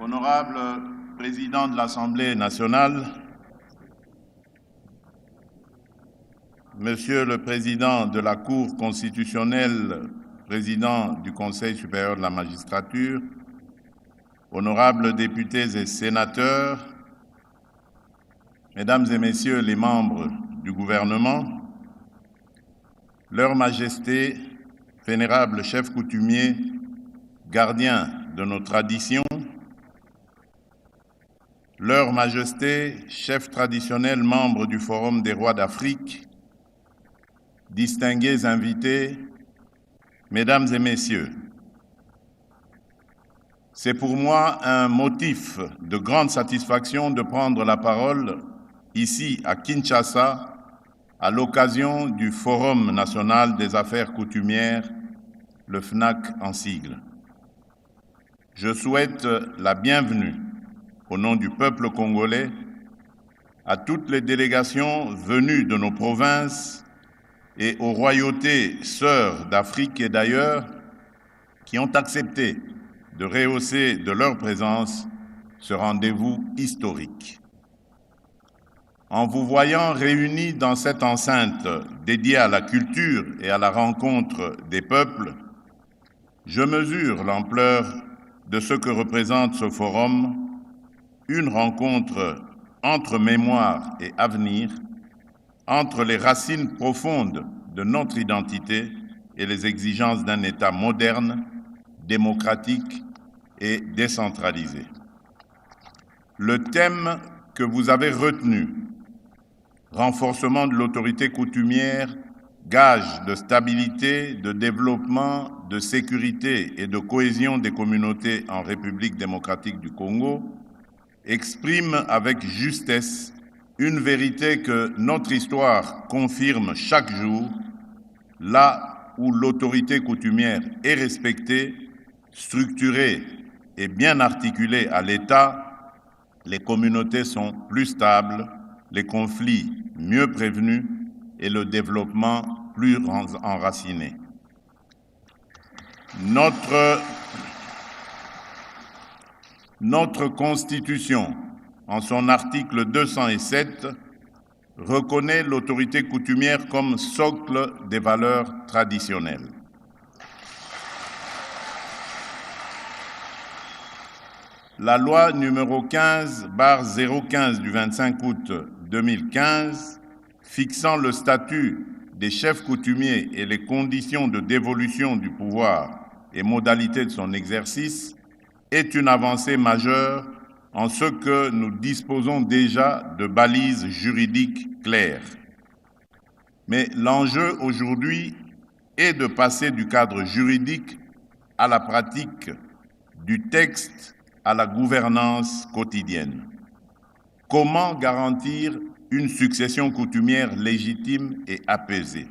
Honorable Président de l'Assemblée nationale, Monsieur le Président de la Cour constitutionnelle, Président du Conseil supérieur de la magistrature, honorables députés et sénateurs, Mesdames et Messieurs les membres du gouvernement, Leur Majesté, vénérable chef coutumier, gardien de nos traditions, Leur Majesté, chef traditionnel, membre du Forum des rois d'Afrique, distingués invités, Mesdames et Messieurs, c'est pour moi un motif de grande satisfaction de prendre la parole ici à Kinshasa à l'occasion du Forum national des affaires coutumières, le FNAC en sigle. Je souhaite la bienvenue au nom du peuple congolais à toutes les délégations venues de nos provinces et aux royautés sœurs d'Afrique et d'ailleurs qui ont accepté de rehausser de leur présence ce rendez-vous historique. En vous voyant réunis dans cette enceinte dédiée à la culture et à la rencontre des peuples, je mesure l'ampleur de ce que représente ce forum, une rencontre entre mémoire et avenir, entre les racines profondes de notre identité et les exigences d'un État moderne, démocratique et décentralisé. Le thème que vous avez retenu, renforcement de l'autorité coutumière, gage de stabilité, de développement, de sécurité et de cohésion des communautés en République démocratique du Congo, exprime avec justesse une vérité que notre histoire confirme chaque jour, là où l'autorité coutumière est respectée, structurée et bien articulée à l'État, les communautés sont plus stables, les conflits mieux prévenus et le développement plus enraciné. Notre Constitution, en son article 207, reconnaît l'autorité coutumière comme socle des valeurs traditionnelles. La loi numéro 15/015 du 25 août 2015, fixant le statut des chefs coutumiers et les conditions de dévolution du pouvoir et modalités de son exercice, est une avancée majeure en ce que nous disposons déjà de balises juridiques claires. Mais l'enjeu aujourd'hui est de passer du cadre juridique à la pratique, du texte à la gouvernance quotidienne. Comment garantir une succession coutumière légitime et apaisée?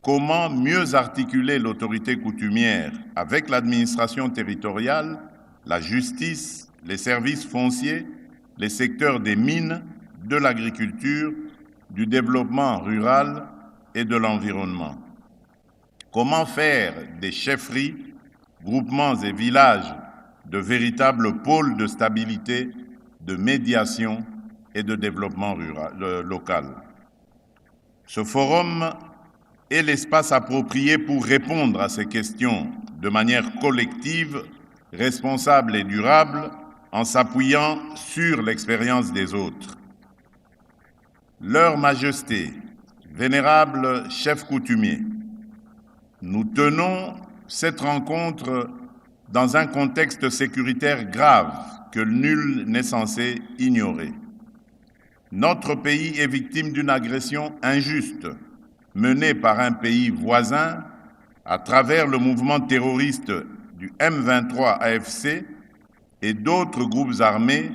Comment mieux articuler l'autorité coutumière avec l'administration territoriale, la justice, les services fonciers, les secteurs des mines, de l'agriculture, du développement rural et de l'environnement? Comment faire des chefferies, groupements et villages de véritables pôles de stabilité, de médiation et de développement local? Ce forum est l'espace approprié pour répondre à ces questions de manière collective, responsable et durable, en s'appuyant sur l'expérience des autres. Leur Majesté, vénérable chef coutumier, nous tenons cette rencontre dans un contexte sécuritaire grave que nul n'est censé ignorer. Notre pays est victime d'une agression injuste menée par un pays voisin à travers le mouvement terroriste du M23 AFC et d'autres groupes armés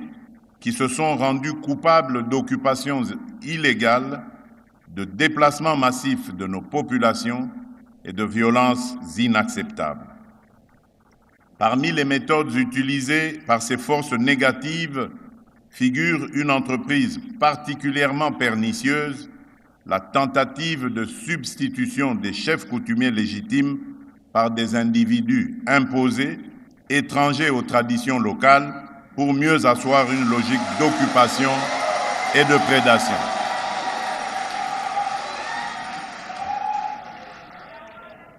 qui se sont rendus coupables d'occupations illégales, de déplacements massifs de nos populations et de violences inacceptables. Parmi les méthodes utilisées par ces forces négatives figure une entreprise particulièrement pernicieuse, la tentative de substitution des chefs coutumiers légitimes par des individus imposés, étrangers aux traditions locales pour mieux asseoir une logique d'occupation et de prédation.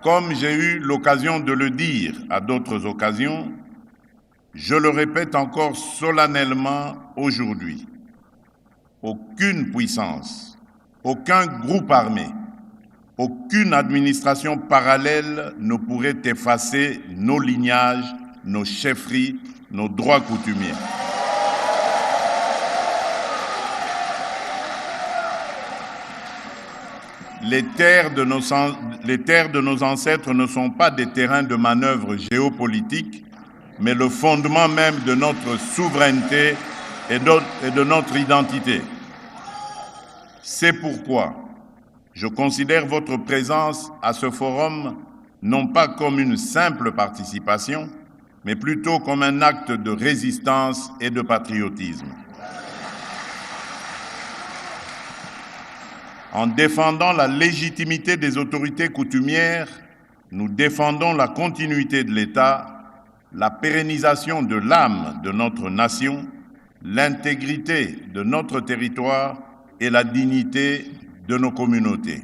Comme j'ai eu l'occasion de le dire à d'autres occasions, je le répète encore solennellement aujourd'hui. Aucune puissance, aucun groupe armé, aucune administration parallèle ne pourrait effacer nos lignages, nos chefferies, nos droits coutumiers. Les terres de nos ancêtres ne sont pas des terrains de manœuvre géopolitique, mais le fondement même de notre souveraineté et de notre identité. C'est pourquoi je considère votre présence à ce forum non pas comme une simple participation, mais plutôt comme un acte de résistance et de patriotisme. En défendant la légitimité des autorités coutumières, nous défendons la continuité de l'État, la pérennisation de l'âme de notre nation, l'intégrité de notre territoire et la dignité de nos communautés.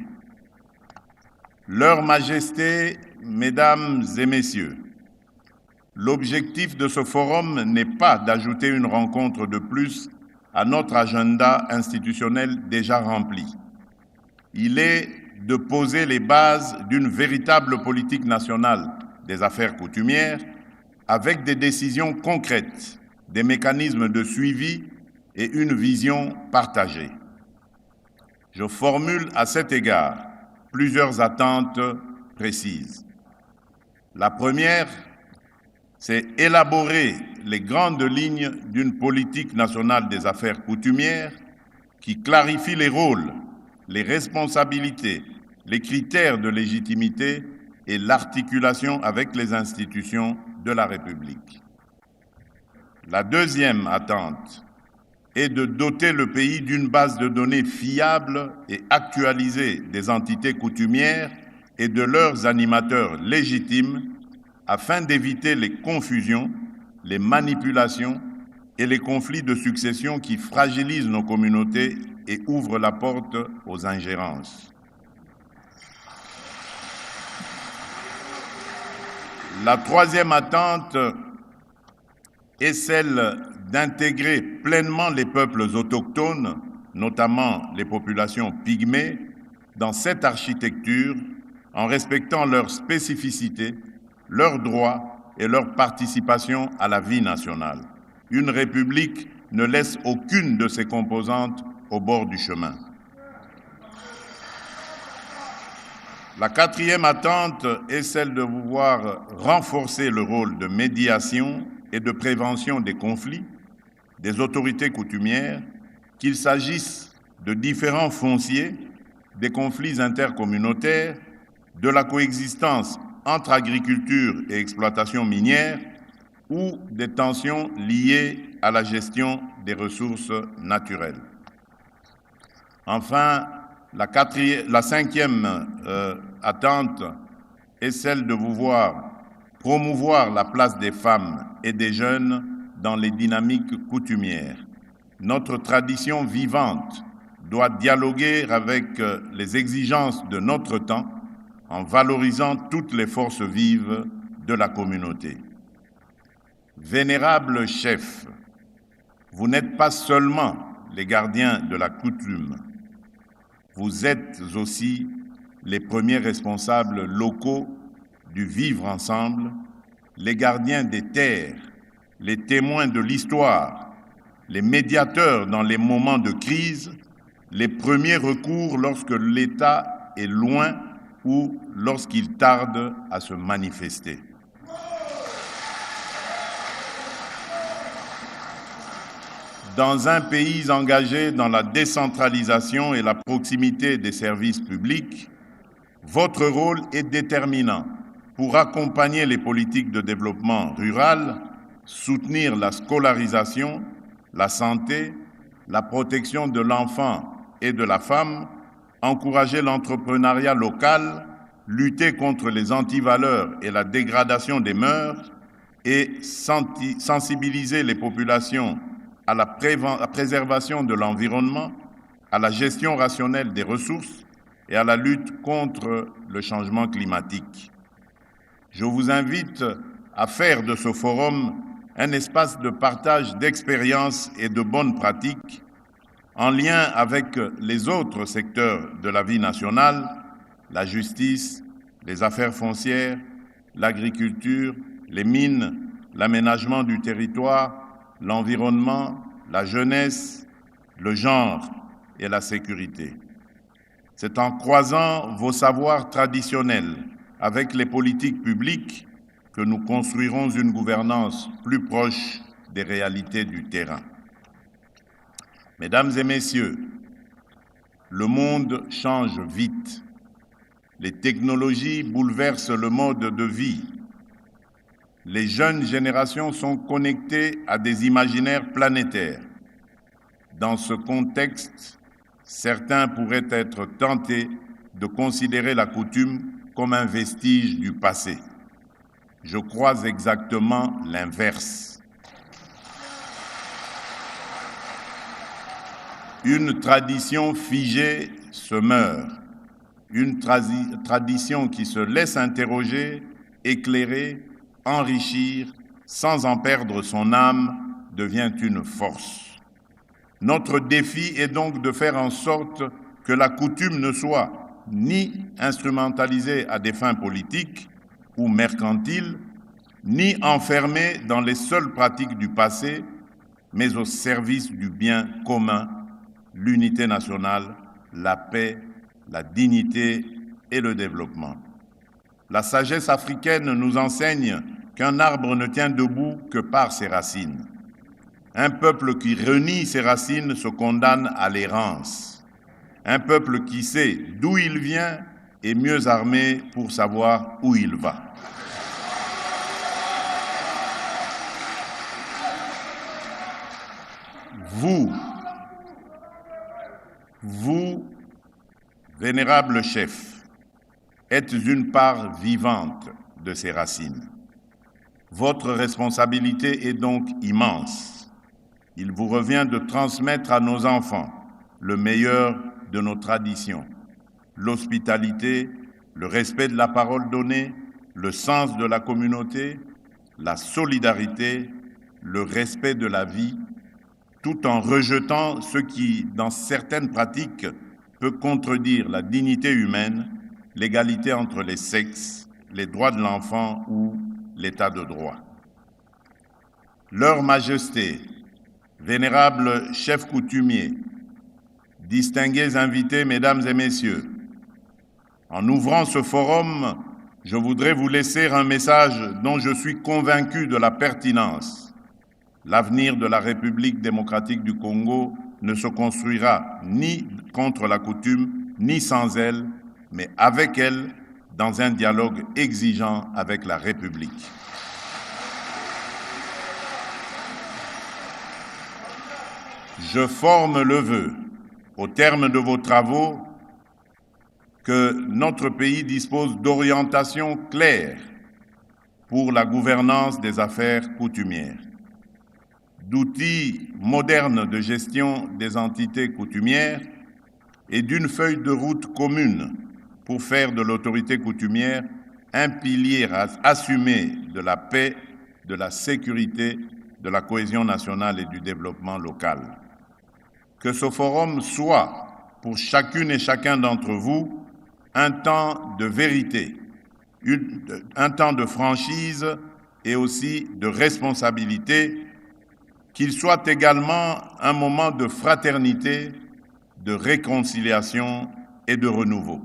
Leur Majesté, Mesdames et Messieurs, l'objectif de ce forum n'est pas d'ajouter une rencontre de plus à notre agenda institutionnel déjà rempli. Il est de poser les bases d'une véritable politique nationale des affaires coutumières avec des décisions concrètes, des mécanismes de suivi et une vision partagée. Je formule à cet égard plusieurs attentes précises. La première, c'est élaborer les grandes lignes d'une politique nationale des affaires coutumières qui clarifie les rôles, les responsabilités, les critères de légitimité et l'articulation avec les institutions de la République. La deuxième attente est de doter le pays d'une base de données fiable et actualisée des entités coutumières et de leurs animateurs légitimes afin d'éviter les confusions, les manipulations et les conflits de succession qui fragilisent nos communautés et ouvrent la porte aux ingérences. La troisième attente est celle d'intégrer pleinement les peuples autochtones, notamment les populations pygmées, dans cette architecture en respectant leurs spécificités, leurs droits et leur participation à la vie nationale. Une république ne laisse aucune de ses composantes au bord du chemin. La quatrième attente est celle de vouloir renforcer le rôle de médiation et de prévention des conflits des autorités coutumières, qu'il s'agisse de différents fonciers, des conflits intercommunautaires, de la coexistence entre agriculture et exploitation minière ou des tensions liées à la gestion des ressources naturelles. Enfin, la cinquième attente est celle de vouloir promouvoir la place des femmes et des jeunes dans les dynamiques coutumières. Notre tradition vivante doit dialoguer avec les exigences de notre temps en valorisant toutes les forces vives de la communauté. Vénérables chefs, vous n'êtes pas seulement les gardiens de la coutume, vous êtes aussi les premiers responsables locaux du vivre ensemble, les gardiens des terres, les témoins de l'histoire, les médiateurs dans les moments de crise, les premiers recours lorsque l'État est loin ou lorsqu'il tarde à se manifester. Dans un pays engagé dans la décentralisation et la proximité des services publics, votre rôle est déterminant pour accompagner les politiques de développement rural, soutenir la scolarisation, la santé, la protection de l'enfant et de la femme, encourager l'entrepreneuriat local, lutter contre les antivaleurs et la dégradation des mœurs et sensibiliser les populations à la préservation de l'environnement, à la gestion rationnelle des ressources et à la lutte contre le changement climatique. Je vous invite à faire de ce forum un espace de partage d'expériences et de bonnes pratiques en lien avec les autres secteurs de la vie nationale, la justice, les affaires foncières, l'agriculture, les mines, l'aménagement du territoire, l'environnement, la jeunesse, le genre et la sécurité. C'est en croisant vos savoirs traditionnels avec les politiques publiques que nous construirons une gouvernance plus proche des réalités du terrain. Mesdames et messieurs, le monde change vite. Les technologies bouleversent le mode de vie. Les jeunes générations sont connectées à des imaginaires planétaires. Dans ce contexte, certains pourraient être tentés de considérer la coutume comme un vestige du passé. Je crois exactement l'inverse. Une tradition figée se meurt. Une tradition qui se laisse interroger, éclairer, enrichir, sans en perdre son âme, devient une force. Notre défi est donc de faire en sorte que la coutume ne soit ni instrumentalisée à des fins politiques ou mercantiles, ni enfermée dans les seules pratiques du passé, mais au service du bien commun, l'unité nationale, la paix, la dignité et le développement. La sagesse africaine nous enseigne qu'un arbre ne tient debout que par ses racines. Un peuple qui renie ses racines se condamne à l'errance. Un peuple qui sait d'où il vient est mieux armé pour savoir où il va. Vous, vénérable chef, êtes une part vivante de ces racines. Votre responsabilité est donc immense. Il vous revient de transmettre à nos enfants le meilleur de nos traditions, l'hospitalité, le respect de la parole donnée, le sens de la communauté, la solidarité, le respect de la vie, tout en rejetant ce qui, dans certaines pratiques, peut contredire la dignité humaine, l'égalité entre les sexes, les droits de l'enfant ou l'état de droit. Leur Majesté, vénérables chefs coutumiers, distingués invités, mesdames et messieurs, en ouvrant ce forum, je voudrais vous laisser un message dont je suis convaincu de la pertinence. L'avenir de la République démocratique du Congo ne se construira ni contre la coutume, ni sans elle, mais avec elle, dans un dialogue exigeant avec la République. Je forme le vœu, au terme de vos travaux, que notre pays dispose d'orientations claires pour la gouvernance des affaires coutumières, d'outils modernes de gestion des entités coutumières et d'une feuille de route commune pour faire de l'autorité coutumière un pilier assumé de la paix, de la sécurité, de la cohésion nationale et du développement local. Que ce forum soit, pour chacune et chacun d'entre vous, un temps de vérité, un temps de franchise et aussi de responsabilité, qu'il soit également un moment de fraternité, de réconciliation et de renouveau.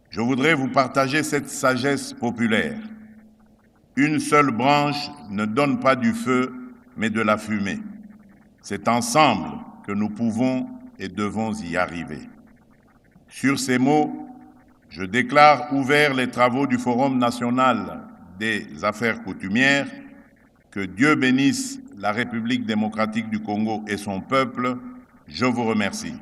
Je voudrais vous partager cette sagesse populaire. Une seule branche ne donne pas du feu, mais de la fumée. C'est ensemble que nous pouvons et devons y arriver. Sur ces mots, je déclare ouverts les travaux du Forum national des affaires coutumières. Que Dieu bénisse la République démocratique du Congo et son peuple. Je vous remercie.